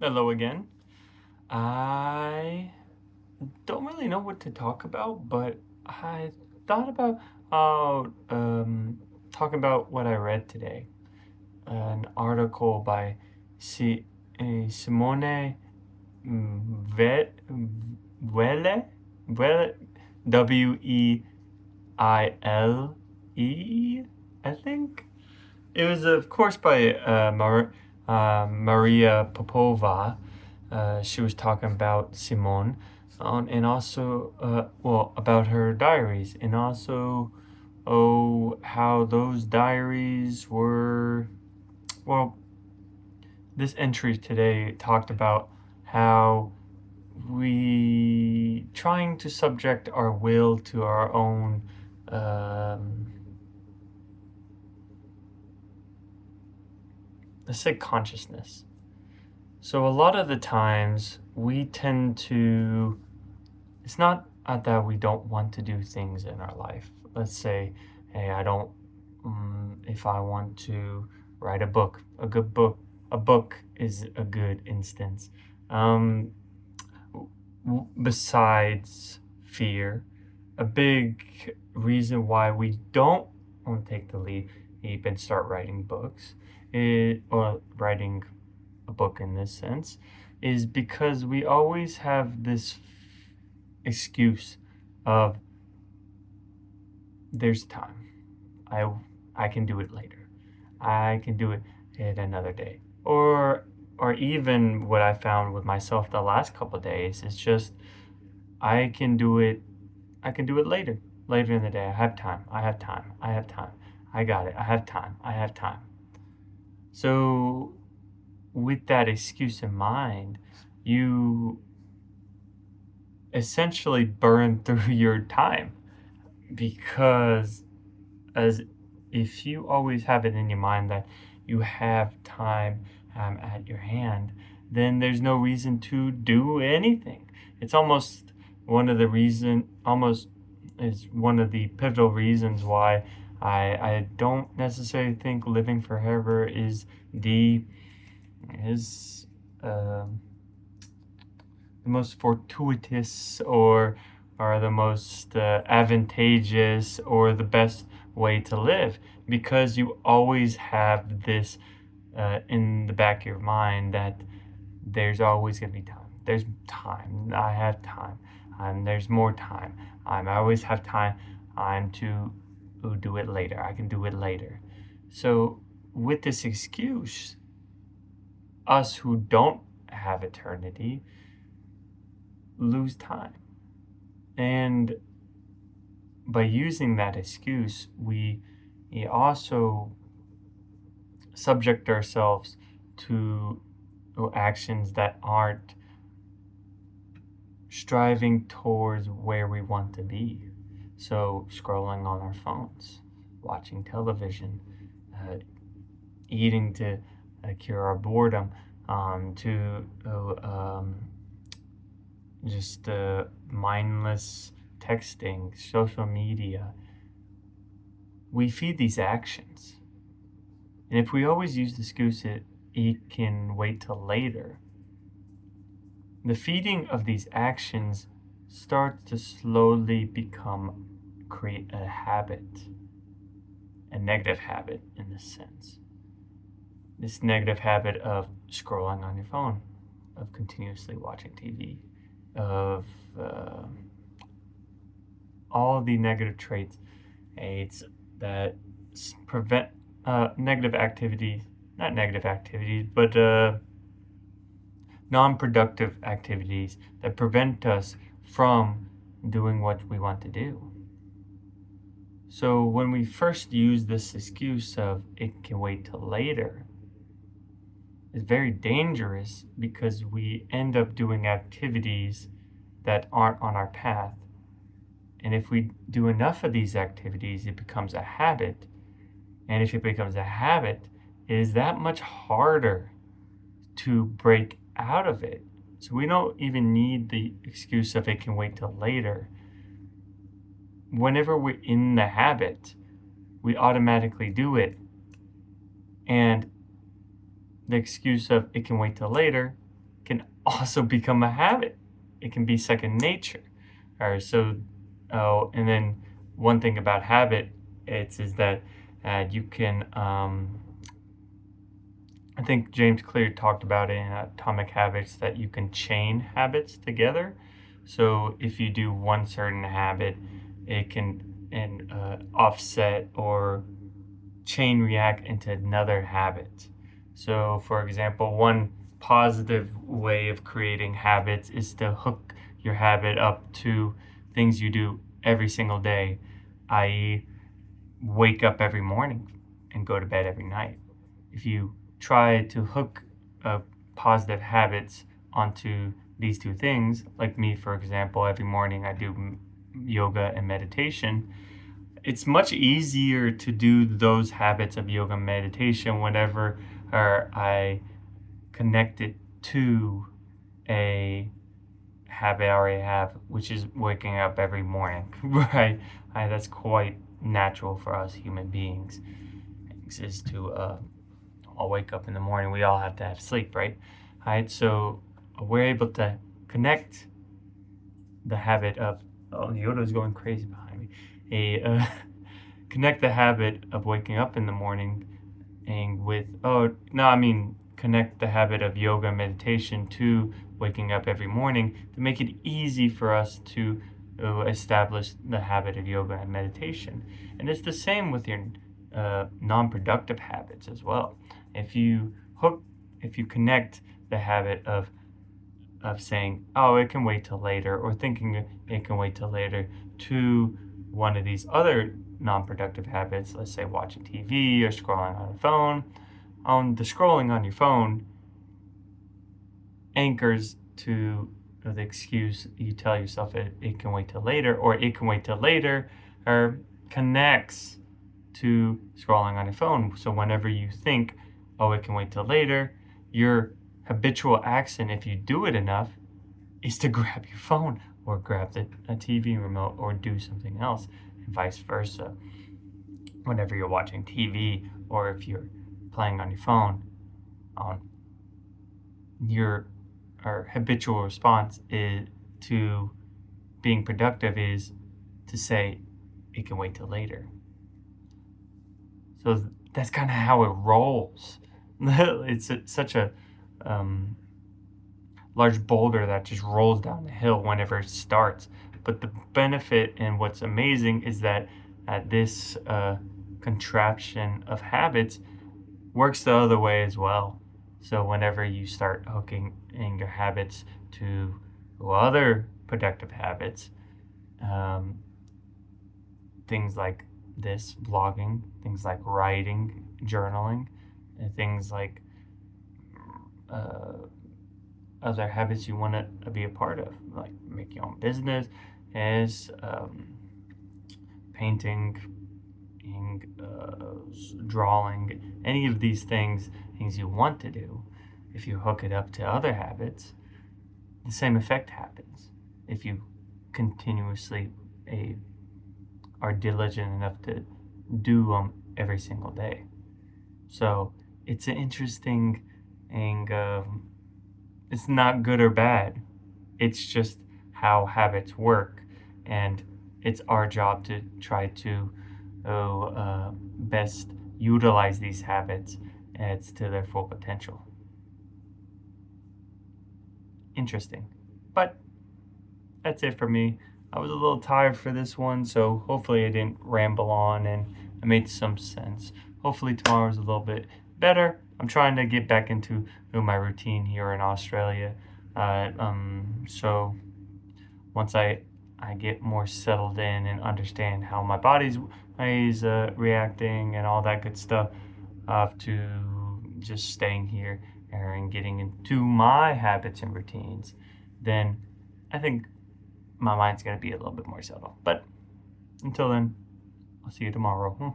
Hello again. I don't really know what to talk about, but I thought about talking about what I read today. An article by Simone Welle, Welle, Weile, I think. It was, of course, by Maria Popova. She was talking about Simone, and also, about her diaries, and also, how those diaries were. Well, this entry today talked about how we trying to subject our will to our own. Let's say consciousness. So a lot of the times we tend to, it's not that we don't want to do things in our life. Let's say, hey, I don't, if I want to write a book, a book is a good instance. Um, Besides fear, a big reason why we don't want to take the leap and start writing books, or writing a book in this sense, is because we always have this excuse of there's time. I I can do it later. I can do it in another day. Or even what I found with myself the last couple of days is just I can do it later. Later in the day. I have time. I have time. I have time. I got it. I have time. I have time. So with that excuse in mind, you essentially burn through your time, because as if you always have it in your mind that you have time at your hand, then there's no reason to do anything. It's almost almost is one of the pivotal reasons why I don't necessarily think living forever is um the most fortuitous, or the most advantageous, or the best way to live, because you always have this in the back of your mind that there's always going to be time. There's time. I have time. There's more time. I always have time. I'm to do it later. I can do it later. So with this excuse, us who don't have eternity lose time. And by using that excuse, we also subject ourselves to actions that aren't striving towards where we want to be. So, scrolling on our phones, watching television, eating to cure our boredom, to just mindless texting, social media. We feed these actions. And if we always use the excuse that it can wait till later, the feeding of these actions starts to slowly create a habit, a negative habit in this sense. This negative habit of scrolling on your phone, of continuously watching TV, of all of the negative traits, aids that prevent negative activities, not negative activities, but non-productive activities that prevent us from doing what we want to do. So when we first use this excuse of it can wait till later, it's very dangerous, because we end up doing activities that aren't on our path. And if we do enough of these activities, it becomes a habit. And if it becomes a habit, it is that much harder to break out of it. So we don't even need the excuse of it can wait till later. Whenever we're in the habit, we automatically do it. And the excuse of it can wait till later also become a habit. It can be second nature. All right, so and then one thing about habit is that you can I think James Clear talked about it in Atomic Habits that you can chain habits together. So if you do one certain habit, it can offset or chain react into another habit. So, for example, one positive way of creating habits is to hook your habit up to things you do every single day, i.e., wake up every morning and go to bed every night. If you try to hook positive habits onto these two things, like me, for example, every morning I do yoga and meditation. It's much easier to do those habits of yoga and meditation whenever I connect it to a habit I already have, which is waking up every morning, right? That's quite natural for us human beings, is to all wake up in the morning. We all have to have sleep, right? All right, so we're able to connect the habit of, oh, Yoda's going crazy behind me. Connect the habit of waking up in the morning and connect the habit of yoga and meditation to waking up every morning to make it easy for us to establish the habit of yoga and meditation. And it's the same with your non-productive habits as well. If you connect the habit of saying, oh, it can wait till later, or thinking it can wait till later, to one of these other non-productive habits, let's say watching TV or scrolling on a phone, the scrolling on your phone anchors to the excuse you tell yourself it can wait till later, or it can wait till later, or connects to scrolling on your phone. So whenever you think, oh, it can wait till later, your habitual action, if you do it enough, is to grab your phone or grab a TV remote or do something else, and vice versa. Whenever you're watching TV or if you're playing on your phone, your habitual response is to being productive is to say it can wait till later. So that's kind of how it rolls. It's such a large boulder that just rolls down the hill whenever it starts. But the benefit and what's amazing is that this contraption of habits works the other way as well. So whenever you start hooking in your habits to other productive habits, things like this, vlogging, things like writing, journaling, and things like other habits you want to be a part of, like make your own business, is painting, drawing, any of these things you want to do. If you hook it up to other habits, the same effect happens. If you continuously are diligent enough to do them every single day. So it's an interesting and it's not good or bad. It's just how habits work, and it's our job to try to best utilize these habits to their full potential. Interesting. But that's it for me. I was a little tired for this one, so hopefully I didn't ramble on and it made some sense. Hopefully tomorrow's a little bit better. I'm trying to get back into my routine here in Australia. So once I get more settled in and understand how my body's reacting and all that good stuff, to just staying here and getting into my habits and routines, then I think my mind's going to be a little bit more settled. But until then, I'll see you tomorrow.